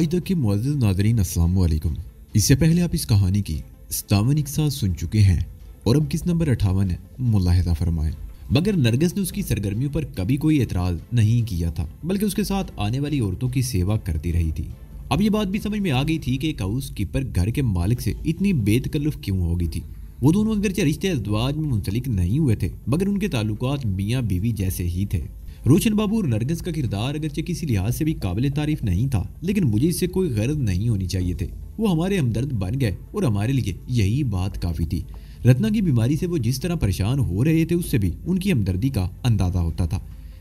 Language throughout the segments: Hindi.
आज तक के मुअज़्ज़िज़ नाज़रीन अस्सलाम वालेकुम। इससे पहले आप इस कहानी की 57 इक़्सा सुन चुके हैं और अब किस नंबर 58 है मुलाहिज़ा फरमाएं। मगर नरगिस ने उसकी सरगर्मियों पर कभी कोई एतराज़ नहीं किया था, बल्कि उसके साथ आने वाली औरतों की सेवा करती रही थी। अब ये बात भी समझ में आ गई थी कि एक हाउस कीपर घर के मालिक से इतनी बेतकल्लुफ़ क्यों हो गई थी। वो दोनों अगरचे रिश्ते अज़वाज में मुंसलिक नहीं हुए थे, मगर उनके ताल्लुकात मियाँ बीवी जैसे ही थे। रोशन बाबू और नरगिस का किरदार अगरचे किसी लिहाज से भी काबिल तारीफ नहीं था, लेकिन मुझे इससे कोई गर्ज नहीं होनी चाहिए थे। वो हमारे हमदर्द बन गए और हमारे लिए यही बात काफ़ी थी। रत्ना की बीमारी से वो जिस तरह परेशान हो रहे थे, उससे भी उनकी हमदर्दी का अंदाज़ा होता था।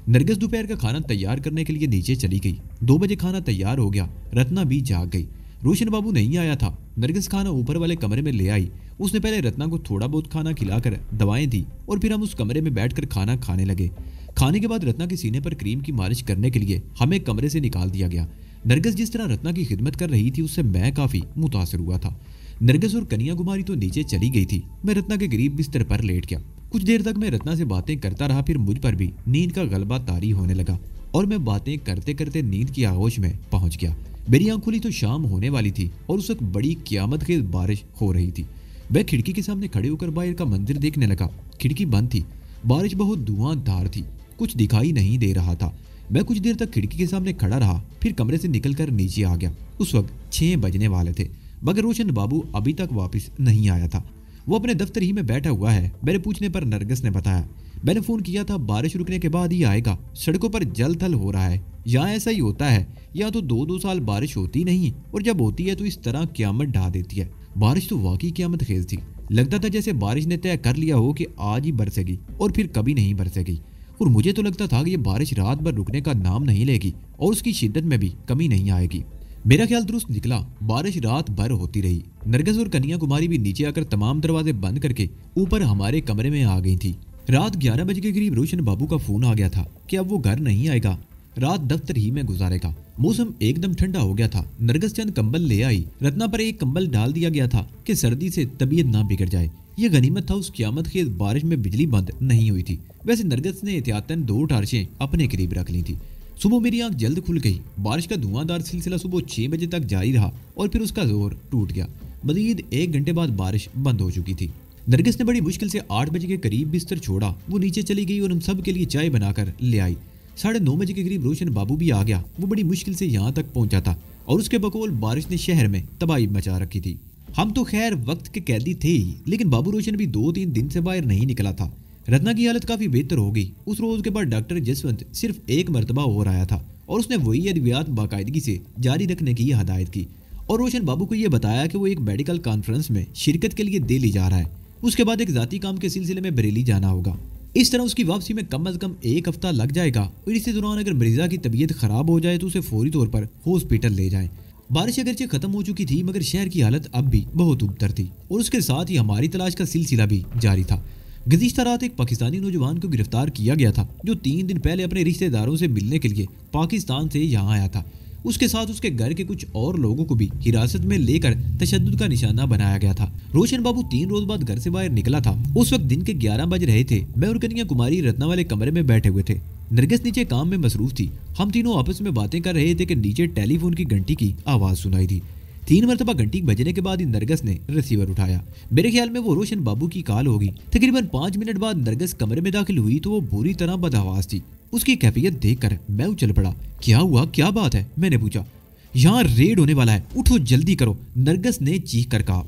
नरगिस दोपहर का खाना तैयार करने के लिए नीचे चली गई। 2 बजे खाना तैयार हो गया। रत्ना भी जाग गई। रोशन बाबू नहीं आया था। नरगिस खाना ऊपर वाले कमरे में ले आई। उसने पहले रत्ना को थोड़ा बहुत खाना खिलाकर दवाएं दी और फिर हम उस कमरे में बैठकर खाना खाने लगे। खाने के बाद रत्ना के सीने पर क्रीम की मालिश करने के लिए हमें कमरे से निकाल दिया गया। नरगिस जिस तरह रत्ना की खिदमत कर रही थी, उससे मैं काफ़ी मुतासिर हुआ था। नरगिस और कन्या कुमारी तो नीचे चली गई थी। मैं रत्ना के करीब बिस्तर पर लेट गया। कुछ देर तक मैं रत्ना से बातें करता रहा, फिर मुझ पर भी नींद का गलबा तारी होने लगा और मैं बातें करते करते नींद की आगोश में पहुंच गया। मेरी आंख खुली तो शाम होने वाली थी और उस वक्त बड़ी क़यामत खेज़ बारिश हो रही थी। मैं खिड़की के सामने खड़े होकर बाहर का मंजर देखने लगा। खिड़की बंद थी। बारिश बहुत धुआंधार थी, कुछ दिखाई नहीं दे रहा था। मैं कुछ देर तक खिड़की के सामने खड़ा रहा, फिर कमरे से निकलकर नीचे आ गया। उस वक्त 6 बजने वाले थे, मगर रोशन बाबू अभी तक वापस नहीं आया था। वो अपने दफ्तर ही में बैठा हुआ है। मेरे पूछने पर नरगिस ने बताया, मैंने फ़ोन किया था, बारिश रुकने के बाद ही आएगा। सड़कों पर जल थल हो रहा है। यहाँ ऐसा ही होता है, यहाँ तो 2-2 साल बारिश होती नहीं, और जब होती है तो इस तरह क़यामत ढा देती है। बारिश तो वाकई क़यामत खेज़ थी। लगता था जैसे बारिश ने तय कर लिया हो कि आज ही बरसेगी और फिर कभी नहीं बरसेगी। और मुझे तो लगता था कि ये बारिश रात भर रुकने का नाम नहीं लेगी और उसकी शिद्दत में भी कमी नहीं आएगी। मेरा ख्याल दुरुस्त निकला। बारिश रात भर होती रही। नरगिस और कन्या कुमारी भी नीचे आकर तमाम दरवाजे बंद करके ऊपर हमारे कमरे में आ गई थी। रात 11 बजे के करीब रोशन बाबू का फोन आ गया था कि अब वो घर नहीं आएगा, रात दफ्तर ही में गुजारेगा। मौसम एकदम ठंडा हो गया था। नरगिस चंद कंबल ले आई। रत्ना पर एक कंबल डाल दिया गया था कि सर्दी से तबीयत ना बिगड़ जाए। ये गनीमत था उस क़यामत खेज़ बारिश में बिजली बंद नहीं हुई थी। वैसे नरगिस ने एहतियातन 2 टार्चें अपने करीब रख ली थी। सुबह मेरी आंख जल्द खुल गई। बारिश का धुआंधार सिलसिला सुबह 6 बजे तक जारी रहा और फिर उसका जोर टूट गया। मजीद 1 घंटे बाद बारिश बंद हो चुकी थी। नरगिस ने बड़ी मुश्किल से 8 बजे के करीब बिस्तर छोड़ा। वो नीचे चली गई और हम सब के लिए चाय बनाकर ले आई। 9:30 बजे के करीब रोशन बाबू भी आ गया। वो बड़ी मुश्किल से यहाँ तक पहुँचा था और उसके बकौल बारिश ने शहर में तबाही मचा रखी थी। हम तो खैर वक्त के कैदी थे ही, लेकिन बाबू रोशन भी 2-3 दिन से बाहर नहीं निकला था। रत्ना की हालत काफ़ी बेहतर हो गई। उस रोज़ के बाद डॉक्टर जसवंत सिर्फ 1 मरतबा और आया था और उसने वही अद्वियात बाकायदगी से जारी रखने की हदायत की और रोशन बाबू को यह बताया कि वो एक मेडिकल कॉन्फ्रेंस में शिरकत के लिए दिल्ली जा रहा है। उसके बाद एक ज़ाती काम के सिलसिले में बरेली जाना होगा। इस तरह उसकी वापसी में कम अज़ कम 1 हफ्ता लग जाएगा और इसी दौरान अगर मरीज़ा की तबीयत ख़राब हो जाए तो उसे फौरी तौर पर हॉस्पिटल ले जाएं। बारिश अगरचे खत्म हो चुकी थी, मगर शहर की हालत अब भी बहुत उबतर थी और उसके साथ ही हमारी तलाश का सिलसिला भी जारी था। गुज़िश्ता रात एक पाकिस्तानी नौजवान को गिरफ्तार किया गया था, जो 3 दिन पहले अपने रिश्तेदारों से मिलने के लिए पाकिस्तान से यहाँ आया था। उसके साथ उसके घर के कुछ और लोगों को भी हिरासत में लेकर तशद्दुद का निशाना बनाया गया था। रोशन बाबू 3 रोज बाद घर से बाहर निकला था। उस वक्त दिन के 11 बज रहे थे। मैं और कन्या कुमारी रत्ना वाले कमरे में बैठे हुए थे। नरगिस नीचे काम में मसरूफ थी। हम तीनों आपस में बातें कर रहे थे कि नीचे टेलीफोन की घंटी की आवाज़ सुनाई दी। 3 मरतबा घंटी बजने के बाद ही नरगिस ने रिसीवर उठाया। मेरे ख्याल में वो रोशन बाबू की कॉल होगी। तकरीबन 5 मिनट बाद नरगिस कमरे में दाखिल हुई तो वो बुरी तरह बदहवास थी। उसकी कैफियत देखकर मैं उछल पड़ा। क्या हुआ, क्या बात है, मैंने पूछा। यहाँ रेड होने वाला है, उठो जल्दी करो, नरगिस ने चीख कर कहा।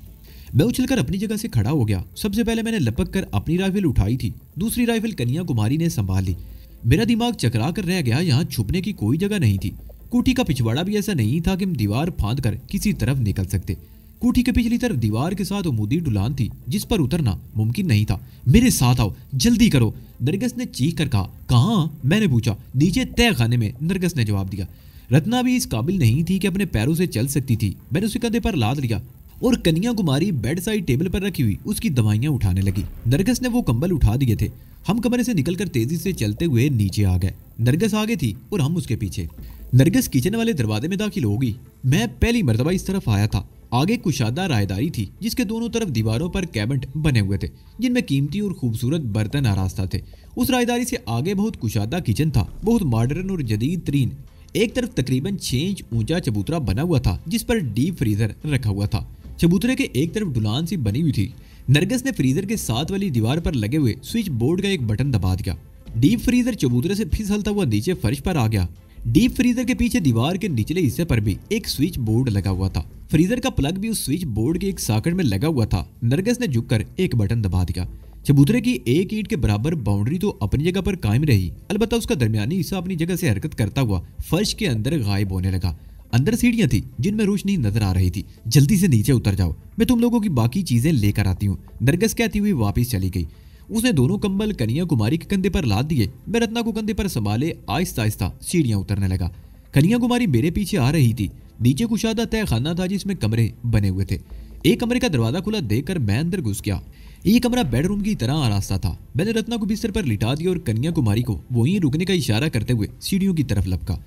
मैं उछलकर अपनी जगह से खड़ा हो गया। सबसे पहले मैंने लपक कर अपनी राइफल उठाई थी। दूसरी राइफल कन्या कुमारी ने संभाल ली। मेरा दिमाग चकरा कर रह गया। यहाँ छुपने की कोई जगह नहीं थी। कोठी का पिछवाड़ा भी ऐसा नहीं था कि हम दीवार फांद कर किसी तरफ निकल सकते। कोठी के पिछली तरफ दीवार के साथ उमूदी ढुलान थी, जिस पर उतरना मुमकिन नहीं था। मेरे साथ आओ, जल्दी करो, नरगिस ने चीख कर कहा। कहाँ, मैंने पूछा। नीचे तय खाने में, नरगिस ने जवाब दिया। रत्ना भी इस काबिल नहीं थी कि अपने पैरों से चल सकती थी। मैंने उसे कंधे पर लाद लिया और कन्या कुमारी बेड साइड टेबल पर रखी हुई उसकी दवाइयां उठाने लगी। नरगिस ने वो कंबल उठा दिए थे। हम कमरे से निकलकर तेजी से चलते हुए नीचे आ गए। नरगिस आगे थी और हम उसके पीछे। नरगिस किचन वाले दरवाजे में दाखिल हो गई। मैं पहली मरतबा इस तरफ आया था। आगे कुशादा रायदारी थी, जिसके दोनों तरफ दीवारों पर कैबिनेट बने हुए थे, जिनमें कीमती और खूबसूरत बर्तन आरास्ता थे। उस रायदारी से आगे बहुत कुशादा किचन था, बहुत मॉडर्न और जदीद तरीन। एक तरफ तकरीबन 6 इंच ऊंचा चबूतरा बना हुआ था जिस पर डीप फ्रीजर रखा हुआ था। चबूतरे के एक तरफ ढुलान सी बनी हुई थी। नरगिस ने फ्रीजर के साथ वाली दीवार पर लगे हुए स्विच बोर्ड का एक बटन दबा दिया। डीप फ्रीजर चबूतरे से फिसलता हुआ नीचे फर्श पर आ गया। डीप फ्रीजर के पीछे दीवार के निचले हिस्से पर भी एक स्विच बोर्ड लगा हुआ था। फ्रीजर का प्लग भी उस स्विच बोर्ड के एक सॉकेट में लगा हुआ था। नरगिस ने झुककर एक बटन दबा दिया। चबूतरे की एक ईंट के बराबर बाउंड्री तो अपनी जगह पर कायम रही, अलबत्ता उसका दरमियानी हिस्सा अपनी जगह से हरकत करता हुआ फर्श के अंदर गायब होने लगा। अंदर सीढ़ियां थी जिनमें रोशनी नजर आ रही थी। जल्दी से नीचे उतर जाओ, मैं तुम लोगों की बाकी चीजें लेकर आती हूँ, नरगिस कहती हुई वापस चली गई। उसने दोनों कंबल कन्या कुमारी के कंधे पर लाद दिए। मैं रत्ना को कंधे पर संभाले आहिस्ता आहिस्ता सीढ़ियां उतरने लगा। कन्या कुमारी मेरे पीछे आ रही थी। नीचे कुशादा तय खाना था जिसमें कमरे बने हुए थे। एक कमरे का दरवाजा खुला देखकर मैं अंदर घुस गया। ये कमरा बेडरूम की तरह आरास्ता था। मैंने रत्ना को बिस्तर पर लिटा दिया और कन्या कुमारी को वहीं रुकने का इशारा करते हुए सीढ़ियों की तरफ लपका।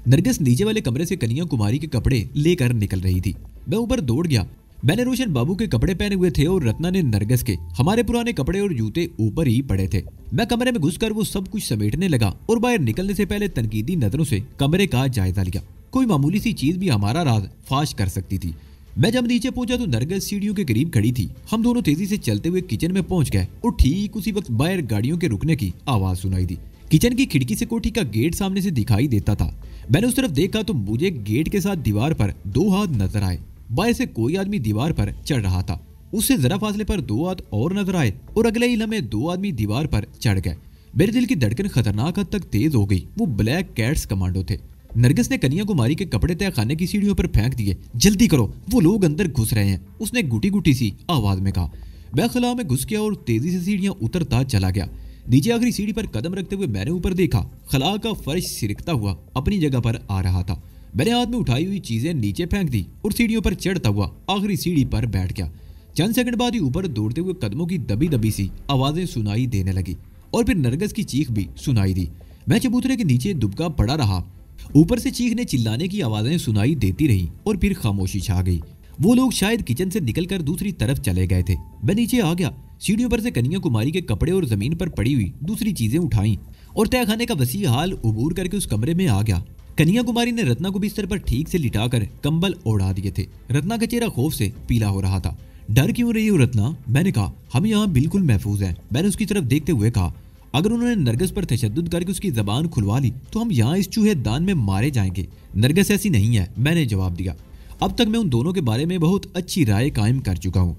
नरगिस नीचे वाले कमरे से कन्या कुमारी के कपड़े लेकर निकल रही थी। मैं ऊपर दौड़ गया। मैंने रोशन बाबू के कपड़े पहने हुए थे और रत्ना ने नरगिस के। हमारे पुराने कपड़े और जूते ऊपर ही पड़े थे। मैं कमरे में घुसकर वो सब कुछ समेटने लगा और बाहर निकलने से पहले तनकीदी नजरों से कमरे का जायजा लिया। कोई मामूली सी चीज भी हमारा राज फाश कर सकती थी। मैं जब नीचे पहुंचा तो नरगिस सीढ़ियों के करीब खड़ी थी। हम दोनों तेजी से चलते हुए किचन में पहुंच गए और ठीक उसी वक्त बाहर गाड़ियों के रुकने की आवाज सुनाई दी। किचन की खिड़की से कोठी का गेट सामने से दिखाई देता था। मैंने उस तरफ देखा तो मुझे गेट के साथ दीवार पर 2 हाथ नजर आए। बाहर से कोई आदमी दीवार पर चढ़ रहा था। उससे जरा फासले पर 2 हाथ और नजर आए और अगले ही लम्हे 2 आदमी दीवार पर चढ़ गए। मेरे दिल की धड़कन खतरनाक हद तक तेज हो गई। वो ब्लैक कैट्स कमांडो थे। नरगिस ने कन्या कुमारी के कपड़े तय खाने की सीढ़ियों पर फेंक दिए। जल्दी करो, वो लोग अंदर घुस रहे हैं, उसने गुटी गुटी सी आवाज में कहा। मैं खला में घुस गया और तेजी से सीढ़ियां उतरता चला गया। नीचे आखिरी सीढ़ी पर कदम रखते हुए मैंने ऊपर देखा। खला का फर्श सिरकता हुआ अपनी जगह पर आ रहा था। मैंने हाथ में उठाई हुई चीजें नीचे फेंक दी और सीढ़ियों पर चढ़ता हुआ आखिरी सीढ़ी पर बैठ गया। चंद सेकंड बाद ही ऊपर दौड़ते हुए कदमों की दबी दबी सी आवाजें सुनाई देने लगी और फिर नरगिस की चीख भी सुनाई दी। मैं चबूतरे के नीचे दुबका पड़ा रहा। ऊपर से चीखने चिल्लाने की आवाजें सुनाई देती रही और फिर खामोशी छा गई। वो लोग शायद किचन से निकलकर दूसरी तरफ चले गए थे। मैं नीचे आ गया। सीढ़ियों पर से कन्या कुमारी के कपड़े और जमीन पर पड़ी हुई दूसरी चीजें उठाई और तय खाने का वसी हाल उबूर करके उस कमरे में आ गया। कन्या कुमारी ने रत्ना को बिस्तर पर ठीक से लिटाकर कंबल ओढ़ा दिए थे। रत्ना का चेहरा खौफ से पीला हो रहा था। डर क्यों रही हो रत्ना? मैंने कहा। हम यहाँ बिल्कुल महफूज हैं। मैंने उसकी तरफ देखते हुए कहा। अगर उन्होंने नरगिस पर तशद्दुद करके उसकी जबान खुलवा ली तो हम यहाँ इस चूहे दान में मारे जाएंगे। नरगिस ऐसी नहीं है, मैंने जवाब दिया। अब तक मैं उन दोनों के बारे में बहुत अच्छी राय कायम कर चुका हूँ।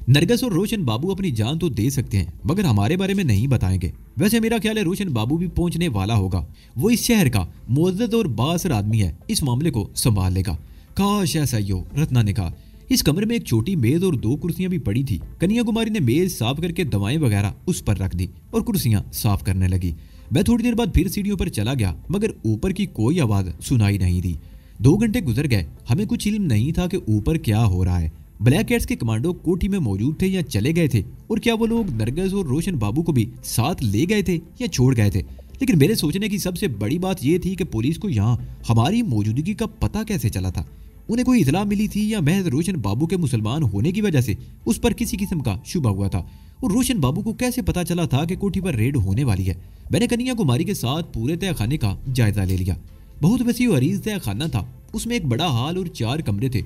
नरगिस और रोशन बाबू अपनी जान तो दे सकते हैं मगर हमारे बारे में नहीं बताएंगे। वैसे मेरा ख्याल है रोशन बाबू भी पहुंचने वाला होगा। वो इस शहर का मुअज़्ज़ज़ और बाअसर आदमी है, इस मामले को संभाल लेगा। काश ऐसा ही हो, रत्ना ने कहा। इस कमरे में एक छोटी मेज और 2 कुर्सियां भी पड़ी थी। कन्या कुमारी ने मेज साफ करके दवाएं वगैरह उस पर रख दी और कुर्सियां साफ करने लगी। मैं थोड़ी देर बाद फिर सीढ़ियों पर चला गया मगर ऊपर की कोई आवाज सुनाई नहीं दी। 2 घंटे गुजर गए। हमें कुछ इल्म नहीं था कि ऊपर क्या हो रहा है। ब्लैक कैट्स के कमांडो कोठी में मौजूद थे या चले गए थे और क्या वो लोग नरगिस और रोशन बाबू को भी साथ ले गए थे या छोड़ गए थे। लेकिन मेरे सोचने की सबसे बड़ी बात यह थी कि पुलिस को यहाँ हमारी मौजूदगी का पता कैसे चला था। उन्हें कोई इतला मिली थी या महज रोशन बाबू के मुसलमान होने की वजह से उस पर किसी किस्म का शुबा हुआ था। और रोशन बाबू को कैसे पता चला था कि कोठी पर रेड होने वाली है। मैंने कन्या कुमारी के साथ पूरे तय खाने का जायजा ले लिया। बहुत वसी और अरीज तय खाना था। उसमें एक बड़ा हाल और 4 कमरे थे।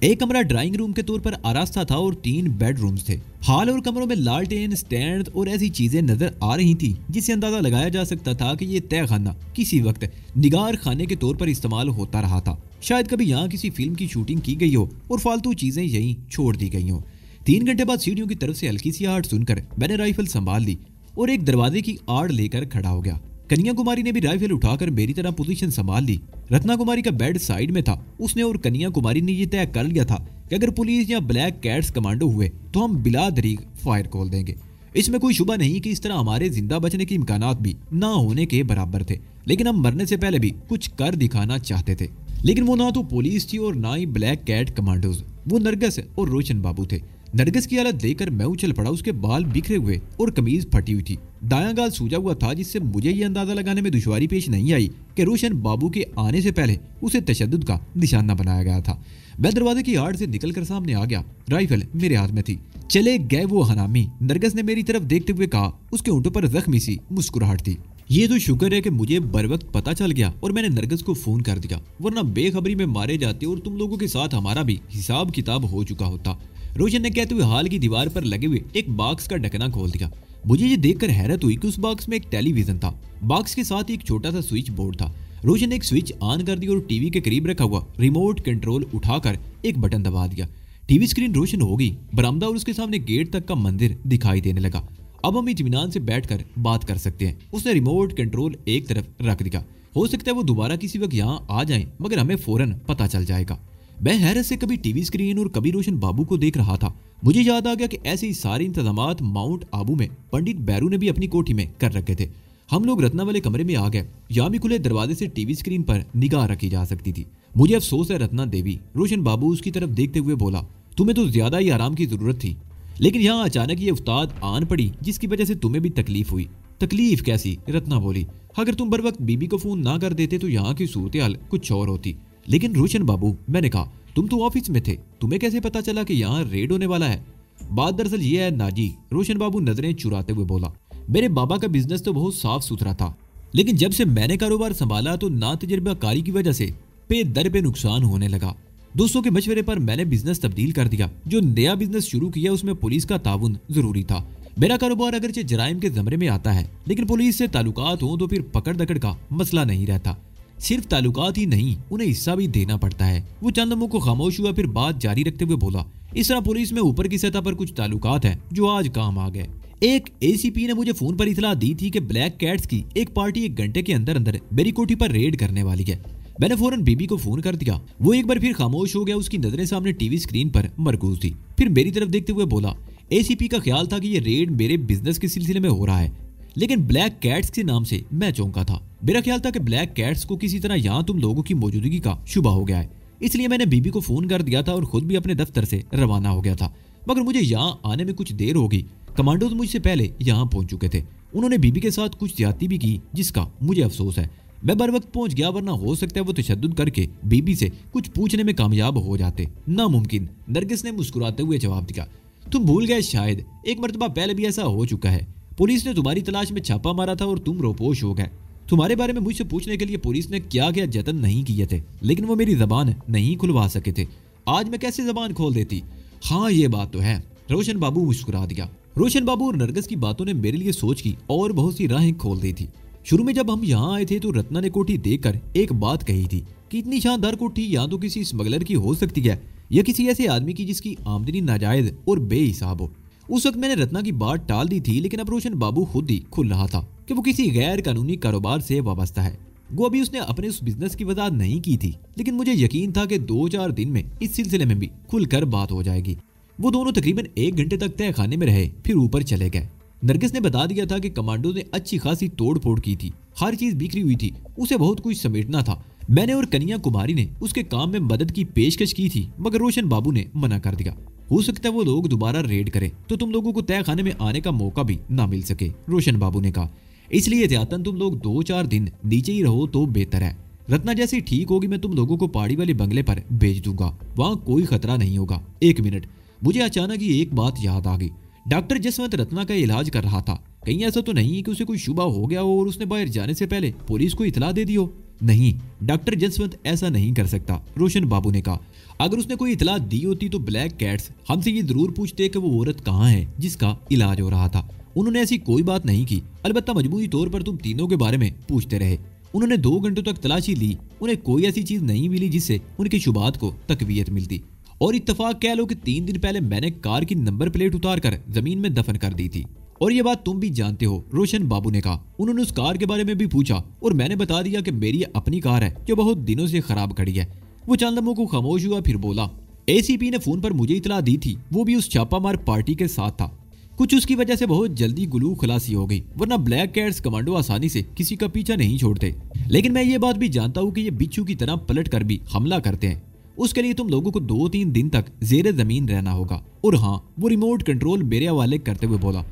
एक कमरा ड्राइंग रूम के तौर पर आरास्ता था और 3 बेडरूम्स थे। हाल और कमरों में लालटेन, स्टैंड और ऐसी चीजें नजर आ रही थी जिससे अंदाजा लगाया जा सकता था कि ये तय खाना किसी वक्त निगार खाने के तौर पर इस्तेमाल होता रहा था। शायद कभी यहाँ किसी फिल्म की शूटिंग की गई हो और फालतू चीजें यहीं छोड़ दी गई हो। 3 घंटे बाद सीढ़ियों की तरफ से हल्की सी आहट सुनकर मैंने राइफल संभाल ली और एक दरवाजे की आड़ लेकर खड़ा हो गया। कन्या कुमारी ने भी राइफल उठाकर मेरी तरह पोजीशन संभाल ली। रत्ना कुमारी का बेड साइड में था। उसने और कन्या कुमारी ने यह तय कर लिया था कि अगर पुलिस या ब्लैक कैट्स कमांडो हुए तो हम बिला दरीग फायर खोल देंगे। इसमें कोई शुबा नहीं कि इस तरह हमारे जिंदा बचने के इम्कानात भी ना होने के बराबर थे। लेकिन हम मरने से पहले भी कुछ कर दिखाना चाहते थे। लेकिन वो ना तो पुलिस थी और ना ही ब्लैक कैट कमांडोज। वो नरगिस और रोशन बाबू थे। नरगिस की हालत देखकर मैं उछल पड़ा। उसके बाल बिखरे हुए और कमीज फटी हुई थी। दायां गाल सूजा हुआ था जिससे मुझे ये अंदाजा लगाने में दुश्वारी पेश नहीं आई कि रोशन बाबू के आने से पहले उसे तशद्दुद का निशाना बनाया गया था। मैं दरवाजे की आड़ से निकलकर सामने आ गया। राइफल मेरे हाथ में थी। चले गए वो हनामी, नरगिस ने मेरी तरफ देखते हुए कहा। उसके होंठों पर जख्मी सी मुस्कुराहट थी। ये तो शुक्र है कि मुझे बर वक्त पता चल गया और मैंने नरगिस को फोन कर दिया, वरना बेखबरी में मारे जाते और तुम लोगों के साथ हमारा भी हिसाब किताब हो चुका होता। रोशन ने कहते हुए हाल की दीवार पर लगे हुए एक बॉक्स का ढकना खोल दिया। मुझे ये देखकर हैरत हुई कि उस बॉक्स में एक टेलीविजन था। बॉक्स के साथ एक छोटा सा स्विच बोर्ड था। रोशन ने एक स्विच ऑन कर दिया और टीवी के करीब रखा हुआ रिमोट कंट्रोल उठाकर एक बटन दबा दिया। टीवी स्क्रीन रोशन हो गई। बरामदा और उसके सामने गेट तक का मंदिर दिखाई देने लगा। अब हम इत्मीनान से बैठकर बात कर सकते हैं। उसने रिमोट कंट्रोल एक तरफ रख दिया। हो सकता है वो दोबारा किसी वक्त यहाँ आ जाए, मगर हमें फौरन पता चल जाएगा। मैं हैरत से कभी टीवी स्क्रीन और कभी रोशन बाबू को देख रहा था। मुझे याद आ गया कि ऐसे ही सारे इंतजामात माउंट आबू में पंडित बैरू ने भी अपनी कोठी में कर रखे थे। हम लोग रत्ना वाले कमरे में आ गए। यहाँ भी खुले दरवाजे से टीवी स्क्रीन पर निगाह रखी जा सकती थी। मुझे अफसोस है रत्ना देवी, रोशन बाबू उसकी तरफ देखते हुए बोला। तुम्हें तो ज्यादा ही आराम की जरूरत थी, लेकिन यहाँ अचानक ये उस्ताद आन पड़ी जिसकी वजह से तुम्हें भी तकलीफ हुई। तकलीफ कैसी? रत्ना बोली। अगर तुम बर वक्त बीबी को फोन ना कर देते तो यहाँ की सूरत हाल कुछ और होती। लेकिन रोशन बाबू, मैंने कहा, तुम तो ऑफिस में थे, तुम्हें कैसे पता चला कि यहाँ रेड होने वाला है? बात दरअसल ये है नाजी, रोशन बाबू नजरें चुराते हुए बोला। मेरे बाबा का बिजनेस तो बहुत साफ सुथरा था, लेकिन जब से मैंने कारोबार संभाला तो ना तजर्बाकारी की वजह से पे दर पे नुकसान होने लगा। दोस्तों के मशवरे पर मैंने बिजनेस तब्दील कर दिया। जो नया बिजनेस शुरू किया उसमें पुलिस का ताउन जरूरी था। मेरा कारोबार अगरचे जराइम के जमरे में आता है, लेकिन पुलिस से ताल्लुकात हो तो फिर पकड़ दकड़ का मसला नहीं रहता। सिर्फ ताल्लुकात ही नहीं, उन्हें हिस्सा भी देना पड़ता है। वो चंद लम्हों को खामोश हुआ, फिर बात जारी रखते हुए बोला। इस तरह पुलिस में ऊपर की सतह पर कुछ ताल्लुकात हैं जो आज काम आ गए। एक एसीपी ने मुझे फोन पर इतला दी थी कि ब्लैक कैट्स की एक पार्टी 1 घंटे के अंदर अंदर मेरी कोठी पर रेड करने वाली है। मैंने फौरन बीबी को फोन कर दिया। वो एक बार फिर खामोश हो गया। उसकी नजरें सामने टीवी स्क्रीन पर मरकूज थी। फिर मेरी तरफ देखते हुए बोला, एसीपी का ख्याल था कि ये रेड मेरे बिजनेस के सिलसिले में हो रहा है, लेकिन ब्लैक कैट्स के नाम से मैं चौंका था। मेरा ख्याल था कि ब्लैक कैट्स को किसी तरह यहाँ तुम लोगों की मौजूदगी का शुबा हो गया है, इसलिए मैंने बीबी को फोन कर दिया था और खुद भी अपने दफ्तर से रवाना हो गया था। मगर मुझे यहाँ आने में कुछ देर हो गई। कमांडोज मुझसे पहले यहाँ पहुंच चुके थे। उन्होंने बीबी के साथ कुछ ज्यादती भी की, जिसका मुझे अफसोस है। मैं बर वक्त पहुंच गया, वरना हो सकता है वो तशद्दुद करके बीबी से कुछ पूछने में कामयाब हो जाते। नामुमकिन, नरगिस ने मुस्कुराते हुए जवाब दिया। तुम भूल गए शायद, एक मरतबा पहले भी ऐसा हो चुका है। पुलिस ने तुम्हारी तलाश में छापा मारा था और तुम रोपोश हो गए। तुम्हारे बारे में मुझसे पूछने के लिए पुलिस ने क्या क्या जतन नहीं किए थे, लेकिन वो मेरी जबान नहीं खुलवा सके थे। आज मैं कैसे जबान खोल देती? हाँ, ये बात तो है। रोशन बाबू मुस्कुरा दिया। रोशन बाबू और नरगिस की बातों ने मेरे लिए सोच की और बहुत सी राहें खोल दी थी। शुरू में जब हम यहाँ आए थे तो रत्ना ने कोठी देखकर एक बात कही थी कि इतनी शानदार कोठी या तो किसी स्मगलर की हो सकती है या किसी ऐसे आदमी की जिसकी आमदनी नाजायज और बेहिसाब हो। उस वक्त मैंने रत्ना की बात टाल दी थी, लेकिन अब रोशन बाबू खुद ही खुल रहा था कि वो किसी गैर कानूनी कारोबार से वाबस्ता है। वो अभी उसने अपने उस बिजनेस की वजाहत नहीं की थी, लेकिन मुझे यकीन था कि 2-4 दिन में इस सिलसिले में भी खुलकर बात हो जाएगी। वो दोनों तकरीबन 1 घंटे तक तय खाने में रहे, फिर ऊपर चले गए। नरगिस ने बता दिया था कि कमांडो ने अच्छी खासी तोड़ फोड़ की थी, हर चीज बिखरी हुई थी, उसे बहुत कुछ समेटना था। मैंने और कन्या कुमारी ने उसके काम में मदद की पेशकश की थी, मगर रोशन बाबू ने मना कर दिया। हो सकता है वो लोग दोबारा रेड करें तो तुम लोगों को तय खाने में आने का मौका भी ना मिल सके, रोशन बाबू ने कहा। इसलिए एहतियातन तुम लोग 2-4 दिन नीचे ही रहो तो बेहतर है। रत्ना जैसी ठीक होगी मैं तुम लोगों को पहाड़ी वाले बंगले पर भेज दूंगा, वहां कोई खतरा नहीं होगा। 1 मिनट, मुझे अचानक ही एक बात याद आ गई। डॉक्टर जसवंत रत्ना का इलाज कर रहा था। कहीं ऐसा तो नहीं कि उसे कोई शुबा हो गया हो और उसने बाहर जाने से पहले पुलिस को इतला दे दी हो? नहीं, डॉक्टर जसवंत ऐसा नहीं कर सकता, रोशन बाबू ने कहा। अगर उसने कोई इतला दी होती तो ब्लैक कैट्स हमसे ये जरूर पूछते कि वो औरत कहाँ है जिसका इलाज हो रहा था। उन्होंने ऐसी कोई बात नहीं की, अलबत्ता मजबूरी तौर पर तुम तीनों के बारे में पूछते रहे। उन्होंने 2 घंटों तक तलाशी ली, उन्हें कोई ऐसी चीज नहीं मिली जिससे उनकी शुबात को तकवीयत मिलती। और इत्तफाक कह लो कि 3 दिन पहले मैंने कार की नंबर प्लेट उतार कर जमीन में दफन कर दी थी। और ये बात तुम भी जानते हो, रोशन बाबू ने कहा। उन्होंने उस कार के बारे में भी पूछा और मैंने बता दिया कि मेरी अपनी कार है जो बहुत दिनों से खराब खड़ी है। वो चंद लम्हों को खामोश हुआ, फिर बोला, एसीपी ने फोन पर मुझे इतला दी थी, वो भी उस छापामार पार्टी के साथ था। कुछ उसकी वजह से बहुत जल्दी गुलू खलासी हो गई, वरना ब्लैक कैट्स कमांडो आसानी से किसी का पीछा नहीं छोड़ते। लेकिन मैं ये बात भी जानता हूँ कि ये बिच्छू की तरह पलट कर भी हमला करते हैं। उसके लिए तुम लोगों को 2-3 दिन तक जेरे जमीन रहना होगा। और हाँ, वो रिमोट कंट्रोल मेरे हवाले करते हुए बोला,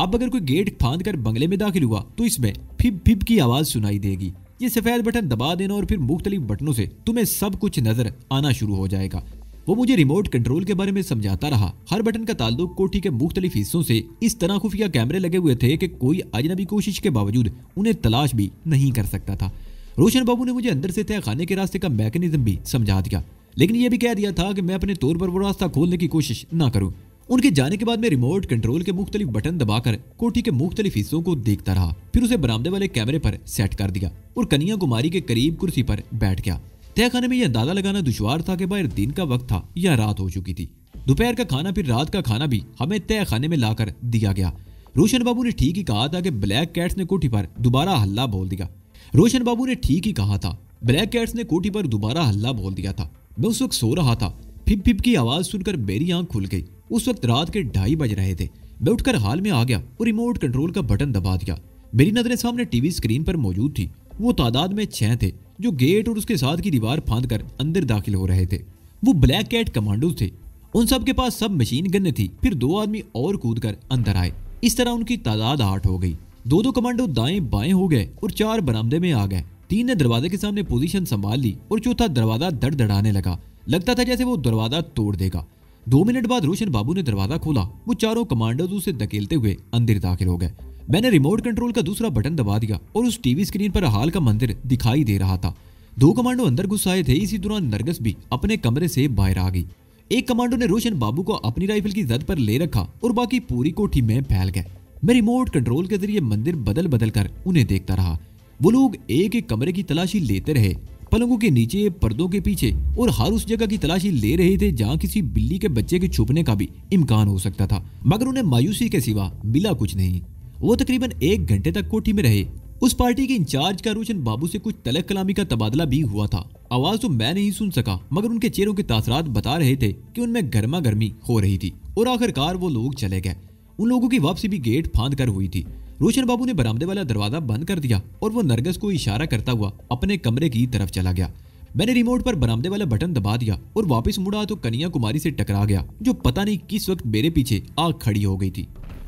अब अगर कोई गेट फांद कर बंगले में दाखिल हुआ तो इसमें फिप फिप की आवाज सुनाई देगी। ये सफेद बटन दबा देना और फिर मुख्तलिफ बटनों से तुम्हें सब कुछ नजर आना शुरू हो जाएगा। वो मुझे रिमोट कंट्रोल के बारे में समझाता रहा। हर बटन का ताल्लुक कोठी के मुख्तलिफ हिस्सों से इस तरह खुफिया कैमरे लगे हुए थे कि कोई अजनबी कोशिश के बावजूद उन्हें तलाश भी नहीं कर सकता था। रोशन बाबू ने मुझे अंदर से तय खाने के रास्ते का मैकेनिज्म भी समझा दिया, लेकिन यह भी कह दिया था कि मैं अपने तौर पर वो रास्ता खोलने की कोशिश ना करूं। उनके जाने के बाद मैं रिमोट कंट्रोल के मुख्तलिफ बटन दबाकर कोठी के मुख्तलिफ हिस्सों को देखता रहा। फिर उसे बरामदे वाले कैमरे पर सेट कर दिया और कन्या कुमारी के करीब कुर्सी पर बैठ गया। तय खाने में यह अंदाजा लगाना दुश्वार था कि बाहर दिन का वक्त था या रात हो चुकी थी। दोपहर का खाना फिर रात का खाना भी हमें तय खाने में लाकर दिया गया। रोशन बाबू ने ठीक ही कहा था कि ब्लैक कैट्स ने कोठी पर दोबारा हल्ला बोल दिया। रोशन बाबू ने ठीक ही कहा था, ब्लैक कैट्स ने कोठी पर दोबारा हल्ला बोल दिया था। मैं उस वक्त सो रहा था। फिप फिप की आवाज सुनकर मेरी आंख खुल गई। उस वक्त रात के 2:30 बज रहे थे। मैं उठकर हाल में आ गया और रिमोट कंट्रोल का बटन दबा दिया। मेरी नजरें सामने टीवी स्क्रीन पर मौजूद थी। वो तादाद में 6 थे जो गेट और उसके साथ की दीवार फांद कर अंदर दाखिल हो रहे थे। वो ब्लैक कैट कमांडोज थे। उन सब के पास सब मशीन गन्ने थी। फिर 2 आदमी और कूद कर अंदर आए। इस तरह उनकी तादाद 8 हो गई। 2 कमांडो दाएं बाएं हो गए और 4 बरामदे में आ गए। 3 ने दरवाजे के सामने पोजीशन संभाल ली और चौथा दरवाजा धड़धड़ाने लगा। लगता था जैसे वो दरवाजा तोड़ देगा। 2 मिनट बाद रोशन बाबू ने दरवाजा खोला। वो 4 कमांडोज उसे धकेलते हुए अंदर दाखिल हो गए। मैंने रिमोट कंट्रोल का दूसरा बटन दबा दिया और उस टीवी स्क्रीन पर हाल का मंदिर दिखाई दे रहा था। 2 कमांडो अंदर घुस आए थे। इसी दौरान नरगिस भी अपने कमरे से बाहर आ गई। एक कमांडो ने रोशन बाबू को अपनी राइफल की जद पर ले रखा और बाकी पूरी कोठी में फैल गए। मैं रिमोट कंट्रोल के जरिए मंदिर बदल बदल कर उन्हें देखता रहा। वो लोग एक एक कमरे की तलाशी लेते रहे, पलंगों के नीचे, पर्दों के पीछे और हर उस जगह की तलाशी ले रहे थे जहां किसी बिल्ली के बच्चे के छुपने का भी इम्कान हो सकता था। मगर उन्हें मायूसी के सिवा मिला कुछ नहीं। वो तकरीबन 1 घंटे तक कोठी में रहे। उस पार्टी के इंचार्ज का रोशन बाबू से कुछ तलक कलामी का तबादला भी हुआ था। आवाज तो मैं नहीं सुन सका, मगर उनके चेहरों के तासरात बता रहे थे कि उनमें गर्मा गर्मी हो रही थी। और आखिरकार वो लोग चले गए। उन लोगों की वापसी भी गेट फांद कर हुई थी। रोशन बाबू ने बरामदे वाला दरवाजा बंद कर दिया और वो नरगिस को इशारा करता हुआ अपने कमरे की तरफ चला गया। मैंने रिमोट पर बरामदे वाला बटन दबा दिया और वापस मुड़ा तो कन्या कुमारी से टकरा गया, जो पता नहीं किस वक्त मेरे पीछे आ खड़ी हो गई थी।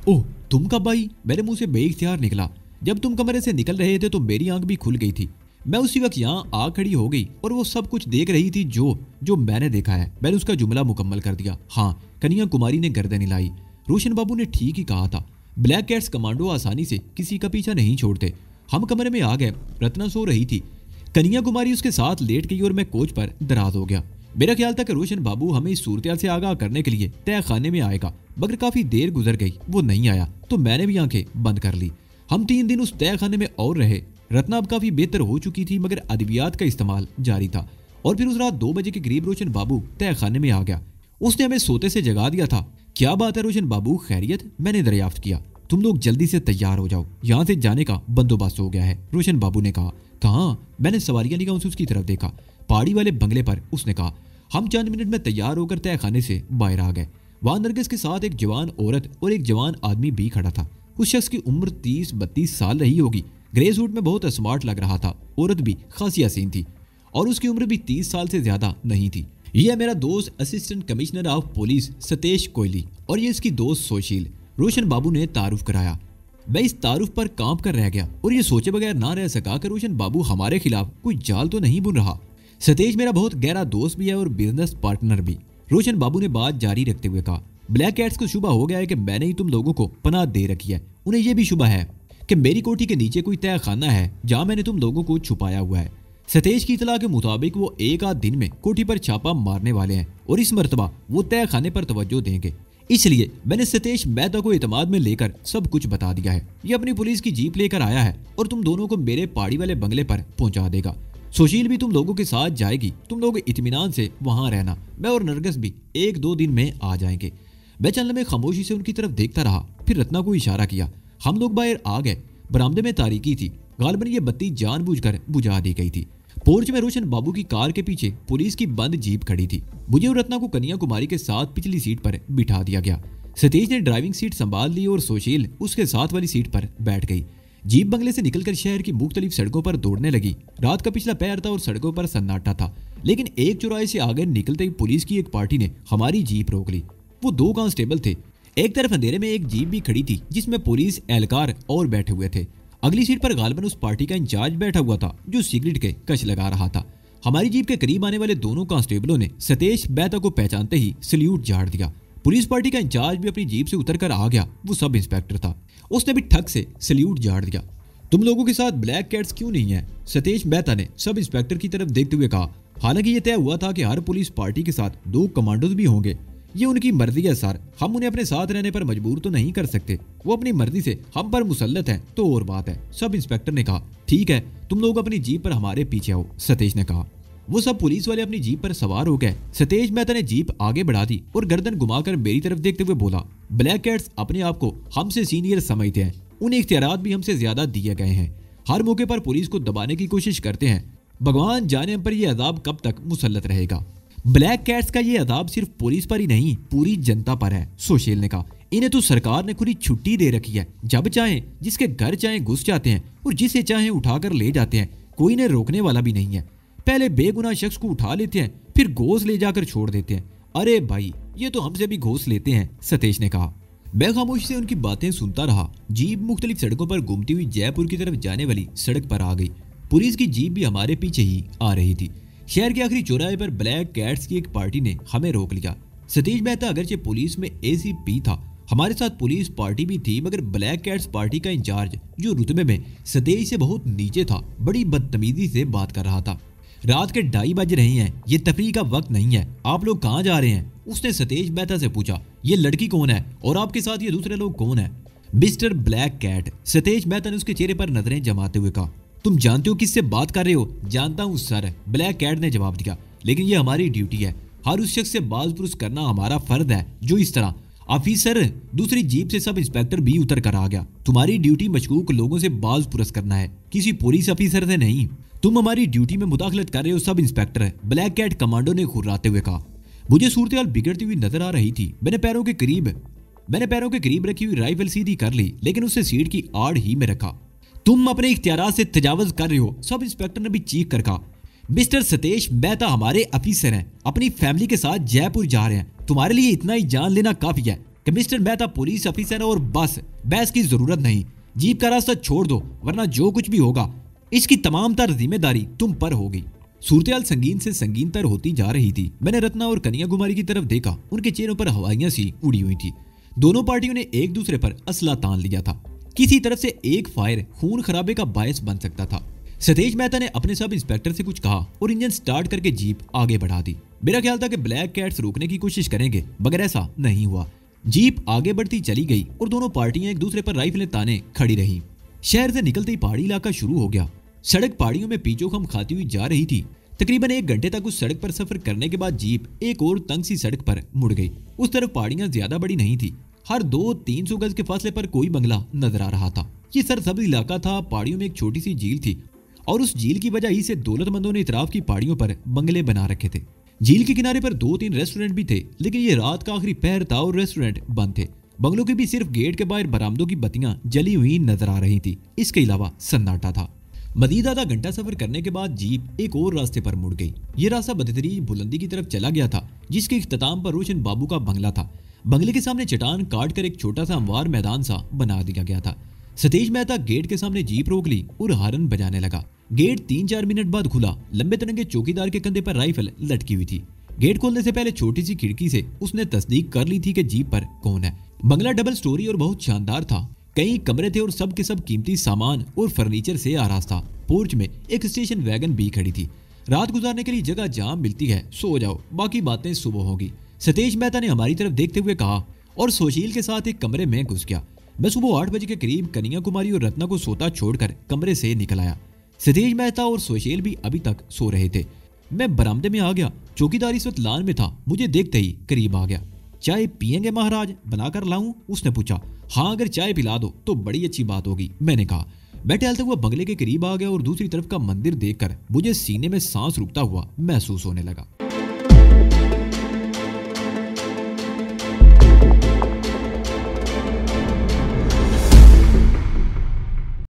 ओह, तुम कब आई? मेरे मुंह से बेइख्तियार निकला। जब तुम कमरे से निकल रहे थे तो मेरी आंख भी खुल गई थी। मैं उसी वक्त यहाँ आ खड़ी हो गई और वो सब कुछ देख रही थी जो मैंने देखा है। मैंने उसका जुमला मुकम्मल कर दिया। हाँ, कन्या कुमारी ने गर्दन हिलाई। रोशन बाबू ने ठीक ही कहा था। ब्लैक कैट्स कमांडो आसानी से किसी का पीछा नहीं छोड़ते। हम कमरे में आ गए। रत्ना सो रही थी। कन्या कुमारी उसके साथ लेट गई और मैं कोच पर दराज हो गया। मेरा ख्याल था कि रोशन बाबू हमें इस सूरत से आगाह करने के लिए तय खाने में आएगा, मगर काफी देर गुजर गई, वो नहीं आया तो मैंने भी आंखें बंद कर ली। हम 3 दिन उस तय खाने में और रहे। रत्ना अब काफी बेहतर हो चुकी थी, मगर अद्वियात का इस्तेमाल जारी था। और फिर उस रात 2 बजे के करीब रोशन बाबू तय खाने में आ गया। उसने हमें सोते से जगा दिया था। क्या बात है रोशन बाबू, खैरियत? मैंने दरियाफ्त किया। तुम लोग जल्दी से तैयार हो जाओ, यहाँ से जाने का बंदोबस्त हो गया है, रोशन बाबू ने कहा। कहाँ? मैंने सवारियां निगाहों से उसकी तरफ देखा। पहाड़ी वाले बंगले पर, उसने कहा। हम चंद मिनट में तैयार होकर तय खाने से बाहर आ गए। वहां नरगिस के साथ एक जवान औरत और एक जवान आदमी भी खड़ा था। उस शख्स की उम्र 30-32 साल रही होगी। ग्रे सूट में बहुत स्मार्ट लग रहा था। औरत भी खासी हसीन थी और उसकी उम्र भी 30 साल से ज्यादा नहीं थी। यह मेरा दोस्त assistant commissioner of police Satesh Kohli और ये इसकी दोस्त सुशील, रोशन बाबू ने तारुफ कराया। मैं इस तारुफ पर कांप कर रह गया और ये सोचे बगैर ना रह सका कि रोशन बाबू हमारे खिलाफ कोई जाल तो नहीं बुन रहा। सतेश मेरा बहुत गहरा दोस्त भी है और बिजनेस पार्टनर भी, रोशन बाबू ने बात जारी रखते हुए कहा। ब्लैक कैट्स को शुबा हो गया है कि मैंने ही तुम लोगों को पनाह दे रखी है। उन्हें यह भी शुबा है कि मेरी कोठी के नीचे कोई तय खाना है जहां मैंने तुम लोगों को छुपाया हुआ है। सतेश की इतला के मुताबिक वो 1 आध दिन में कोठी पर छापा मारने वाले हैं और इस मर्तबा वो तय खाने पर तवज्जो देंगे। इसलिए मैंने सतेश मेहता को इतमाद में लेकर सब कुछ बता दिया है। ये अपनी पुलिस की जीप लेकर आया है और तुम दोनों को मेरे पहाड़ी वाले बंगले पर पहुंचा देगा। सुशील भी तुम लोगों के साथ जाएगी। तुम लोग इत्मीनान से वहां रहना। मैं और नरगिस भी 1-2 दिन में आ जाएंगे। मैं चलने में खामोशी से उनकी तरफ देखता रहा, फिर रत्ना को इशारा किया। हम लोग बाहर आ गए। बरामदे में तारीकी थी। गालबन ये बत्ती जानबूझकर बुझा दी गई थी। पोर्च में रोशन बाबू की कार के पीछे पुलिस की बंद जीप खड़ी थी। मुझे और रत्ना को कन्या कुमारी के साथ पिछली सीट पर बिठा दिया गया। सतीश ने ड्राइविंग सीट संभाल ली और सुशील उसके साथ वाली सीट पर बैठ गई। जीप बंगले से निकलकर शहर की मुख्तलिफ सड़कों पर दौड़ने लगी। रात का पिछला पहर था और सड़कों पर सन्नाटा था, लेकिन एक चौराहे से आगे निकलते ही पुलिस की एक पार्टी ने हमारी जीप रोक ली। वो 2 कांस्टेबल थे। एक तरफ अंधेरे में एक जीप भी खड़ी थी जिसमें पुलिस एहलकार और बैठे हुए थे। अगली सीट पर गालबन उस पार्टी का इंचार्ज बैठा हुआ था जो सिगरेट के कश लगा रहा था। हमारी जीप के करीब आने वाले दोनों कांस्टेबलों ने सतेश मेहता को पहचानते ही सल्यूट झाड़ दिया। पुलिस पार्टी का इंचार्ज भी अपनी जीप से उतरकर आ गया। वो सब इंस्पेक्टर था, उसने भी ठग से सल्यूट झाड़ दिया। तुम लोगों के साथ ब्लैक कैट्स क्यों नहीं है? सतेश मेहता ने सब इंस्पेक्टर की तरफ देखते हुए कहा। हालांकि यह तय हुआ था कि हर पुलिस पार्टी के साथ 2 कमांडोज भी होंगे। ये उनकी मर्जी है सर, हम उन्हें अपने साथ रहने पर मजबूर तो नहीं कर सकते। वो अपनी मर्जी से हम पर मुसल्लत है तो और बात है। सब इंस्पेक्टर ने कहा। ठीक है, तुम लोग अपनी जीप पर हमारे पीछे आओ, सतेश ने कहा। वो सब पुलिस वाले अपनी जीप पर सवार हो गए। सतेश मेहता ने जीप आगे बढ़ा दी और गर्दन घुमाकर मेरी तरफ देखते हुए बोला, ब्लैक कैट्स अपने आप को हमसे सीनियर समझते हैं, उन्हें इख्तियारात भी हमसे ज्यादा दिए गए हैं, हर मौके पर पुलिस को दबाने की कोशिश करते हैं। भगवान जाने हम पर यह अजाब कब तक मुसल्लत रहेगा। ब्लैक कैट्स का ये अजाब सिर्फ पुलिस पर ही नहीं, पूरी जनता पर है, सोशेल ने कहा। इन्हें तो सरकार ने खुद ही छुट्टी दे रखी है, जब चाहे जिसके घर चाहे घुस जाते हैं और जिसे चाहे उठाकर ले जाते हैं, कोई इन्हें रोकने वाला भी नहीं है। पहले बेगुनाह शख्स को उठा लेते हैं, फिर घोस ले जाकर छोड़ देते हैं। अरे भाई, ये तो हमसे भी घोस लेते हैं, सतेश ने कहा। मैं खामोशी से उनकी बातें सुनता रहा। जीप मुख्तलिफ सड़कों पर घूमती हुई जयपुर की तरफ जाने वाली सड़क पर आ गई। पुलिस की जीप भी हमारे पीछे ही आ रही थी। शहर के आखिरी चौराहे पर ब्लैक कैट्स की एक पार्टी ने हमें रोक लिया। सतीश मेहता अगरचे पुलिस में एसीपी था, हमारे साथ पुलिस पार्टी भी थी, मगर ब्लैक कैट्स पार्टी का इंचार्ज जो रुतबे में सतीश से बहुत नीचे था, बड़ी बदतमीजी से बात कर रहा था। रात के 2:30 बज रहे हैं, ये तफरीह का वक्त नहीं है, आप लोग कहाँ जा रहे हैं? उसने सतीश मेहता से पूछा। ये लड़की कौन है और आपके साथ ये दूसरे लोग कौन है? Mister black cat, Satish Mehta ने उसके चेहरे पर नजरें जमाते हुए कहा। तुम जानते हो किससे बात कर रहे हो? जानता हूँ सर, ब्लैक कैट ने जवाब दिया, लेकिन ये हमारी ड्यूटी है। हर उस शख्स से बाज पुरुष करना हमारा फर्ज है जो इस तरह। ऑफिसर, दूसरी जीप से सब इंस्पेक्टर भी उतर कर आ गया। तुम्हारी ड्यूटी मशकूक लोगों से बाज पुरुष करना है, किसी पुलिस ऑफिसर से नहीं। तुम हमारी ड्यूटी में मुदाखलत कर रहे हो sub inspector, black cat commando ने खुर्राते हुए कहा। मुझे सूरत हाल बिगड़ती हुई नजर आ रही थी। मैंने पैरों के करीब रखी हुई राइफल सीधी कर ली, लेकिन उसे सीट की आड़ ही में रखा। तुम अपने इख्तियारात से तजावुज कर रहे हो, सब इंस्पेक्टर ने भी चीख कर कहा। मिस्टर सतीश मेहता हमारे ऑफिसर हैं, अपनी फैमिली के साथ जयपुर जा रहे हैं। तुम्हारे लिए इतना ही जान लेना काफी है कि मिस्टर मेहता पुलिस ऑफिसर है और बस बहस की जरूरत नहीं। जीप का रास्ता छोड़ दो, वरना जो कुछ भी होगा इसकी तमाम तर जिम्मेदारी तुम पर होगी। सूरत संगीन से संगीनतर होती जा रही थी। मैंने रत्ना और कन्याकुमारी की तरफ देखा, उनके चेहरों पर हवाइयां सी उड़ी हुई थी। दोनों पार्टियों ने एक दूसरे पर असला तान लिया था। किसी तरफ से एक फायर खून खराबे का बायस बन सकता था। सतीश मेहता ने अपने सब इंस्पेक्टर से कुछ कहा और इंजन स्टार्ट करके जीप आगे बढ़ा दी। मेरा ख्याल था कि ब्लैक कैट्स रोकने की कोशिश करेंगे, मगर ऐसा नहीं हुआ। जीप आगे बढ़ती चली गई और दोनों पार्टियां एक दूसरे पर राइफलें ताने खड़ी रही। शहर से निकलते ही पहाड़ी इलाका शुरू हो गया। सड़क पहाड़ियों में पीछोखम खाती हुई जा रही थी। तकरीबन 1 घंटे तक उस सड़क पर सफर करने के बाद जीप एक और तंग सी सड़क पर मुड़ गई। उस तरफ पहाड़ियां ज्यादा बड़ी नहीं थी, हर 200-300 गज के फासले पर कोई बंगला नजर आ रहा था। ये सरसब्ज इलाका था, पहाड़ियों में एक छोटी सी झील थी और उस झील की वजह ही से दौलतमंदों ने इतराफ की पहाड़ियों पर बंगले बना रखे थे। झील के किनारे पर 2-3 रेस्टोरेंट भी थे, लेकिन ये रात का आखिरी पहर था और रेस्टोरेंट बंद थे। बंगलों के भी सिर्फ गेट के बाहर बरामदों की बत्तियां जली हुई नजर आ रही थी, इसके अलावा सन्नाटा था। मजीद आधा घंटा सफर करने के बाद जीप एक और रास्ते पर मुड़ गई। ये रास्ता बदतरीन बुलंदी की तरफ चला गया था, जिसके इख्तिताम पर रोशन बाबू का बंगला था। बंगले के सामने चट्टान काट कर एक छोटा सा हमवार मैदान सा बना दिया गया था। सतीश मेहता गेट के सामने जीप रोक ली और हारन बजाने लगा। गेट 3-4 मिनट बाद खुला। लंबे तिरंगे चौकीदार के कंधे पर राइफल लटकी हुई थी। गेट खोलने से पहले छोटी सी खिड़की से उसने तस्दीक कर ली थी कि जीप पर कौन है। बंगला डबल स्टोरी और बहुत शानदार था। कई कमरे थे और सब के सब कीमती सामान और फर्नीचर से आराज था। पोर्च में एक स्टेशन वैगन भी खड़ी थी। रात गुजारने के लिए जगह जहां मिलती है, सो जाओ, बाकी बातें सुबह होगी, सतीश मेहता ने हमारी तरफ देखते हुए कहा और सुशील के साथ एक कमरे में घुस गया। मैं सुबह 8 बजे के करीब कन्याकुमारी और रत्ना को सोता छोड़कर कमरे से निकल आया। सतीश मेहता और सुशील भी अभी तक सो रहे थे। मैं बरामदे में आ गया। चौकीदार इस वक्त लान में था, मुझे देखते ही करीब आ गया। चाय पियेंगे महाराज, बनाकर लाऊं? उसने पूछा। हाँ, अगर चाय पिला दो तो बड़ी अच्छी बात होगी, मैंने कहा। मैं टहलते हुए बंगले के करीब आ गया और दूसरी तरफ का मंदिर देखकर मुझे सीने में सांस रुकता हुआ महसूस होने लगा।